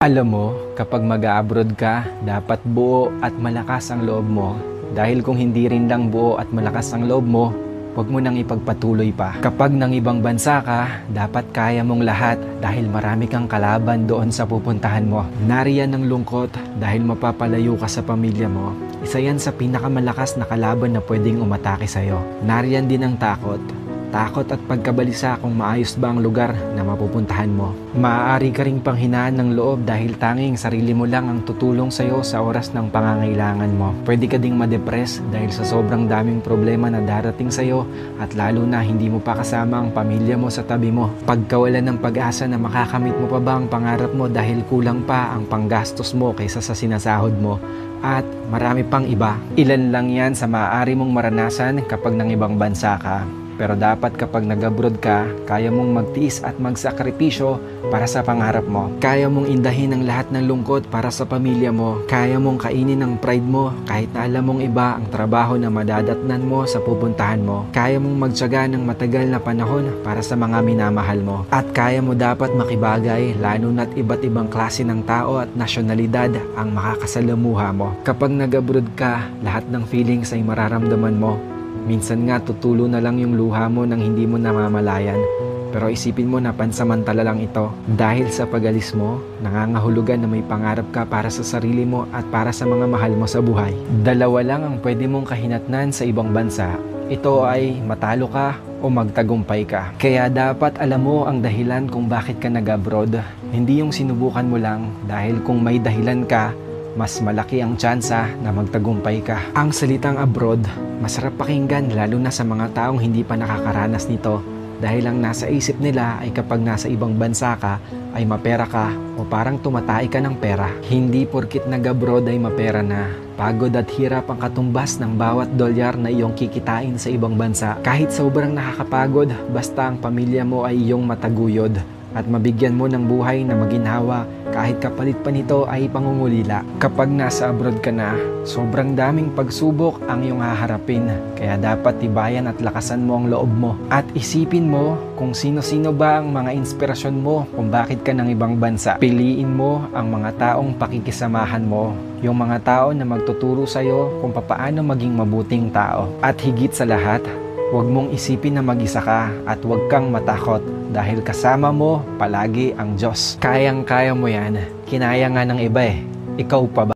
Alam mo, kapag mag-a-abroad ka, dapat buo at malakas ang loob mo. Dahil kung hindi rin lang buo at malakas ang loob mo, huwag mo nang ipagpatuloy pa. Kapag nang ibang bansa ka, dapat kaya mong lahat dahil marami kang kalaban doon sa pupuntahan mo. Nariyan ang lungkot dahil mapapalayo ka sa pamilya mo. Isa yan sa pinakamalakas na kalaban na pwedeng umatake sa'yo. Nariyan din ang takot. Takot at pagkabalisa kung maayos ba ang lugar na mapupuntahan mo. Maaari ka ring panghinaan ng loob dahil tanging sarili mo lang ang tutulong sa'yo sa oras ng pangangailangan mo. Pwede ka ding ma-depress dahil sa sobrang daming problema na darating sa'yo at lalo na hindi mo pa kasama ang pamilya mo sa tabi mo. Pagkawalan ng pag-asa na makakamit mo pa ba ang pangarap mo dahil kulang pa ang panggastos mo kaysa sa sinasahod mo. At marami pang iba. Ilan lang yan sa maaari mong maranasan kapag nang ibang bansa ka. Pero dapat kapag nag-abroad ka, kaya mong magtiis at magsakripisyo para sa pangarap mo. Kaya mong indahin ang lahat ng lungkot para sa pamilya mo. Kaya mong kainin ang pride mo kahit na alam mong iba ang trabaho na madadatnan mo sa pupuntahan mo. Kaya mong magtiyaga ng matagal na panahon para sa mga minamahal mo. At kaya mo dapat makibagay lalo na't iba't ibang klase ng tao at nasyonalidad ang makakasalamuha mo. Kapag nag-abroad ka, lahat ng feelings ay mararamdaman mo. Minsan nga tutulo na lang yung luha mo nang hindi mo namamalayan. Pero isipin mo na pansamantala lang ito. Dahil sa pag-alis mo, nangangahulugan na may pangarap ka para sa sarili mo at para sa mga mahal mo sa buhay. Dalawa lang ang pwede mong kahinatnan sa ibang bansa. Ito ay matalo ka o magtagumpay ka. Kaya dapat alam mo ang dahilan kung bakit ka nag-abroad. Hindi yung sinubukan mo lang dahil kung may dahilan ka, mas malaki ang tsansa na magtagumpay ka. Ang salitang abroad, masarap pakinggan lalo na sa mga taong hindi pa nakakaranas nito dahil ang nasa isip nila ay kapag nasa ibang bansa ka ay mapera ka o parang tumatay ka ng pera. Hindi porkit nag-abroad ay mapera na. Pagod at hirap ang katumbas ng bawat dolyar na iyong kikitain sa ibang bansa. Kahit sobrang nakakapagod, basta ang pamilya mo ay iyong mataguyod at mabigyan mo ng buhay na maginhawa kahit kapalit pa nito ay pangungulila. Kapag nasa abroad ka na, sobrang daming pagsubok ang iyong haharapin. Kaya dapat tibayan at lakasan mo ang loob mo. At isipin mo kung sino-sino ba ang mga inspirasyon mo kung bakit ka ng ibang bansa. Piliin mo ang mga taong pakikisamahan mo. Yung mga tao na magtuturo sa'yo kung papaano maging mabuting tao. At higit sa lahat, huwag mong isipin na mag-isa ka at huwag kang matakot dahil kasama mo palagi ang Diyos. Kayang-kaya mo yan. Kinaya nga ng iba eh. Ikaw pa ba?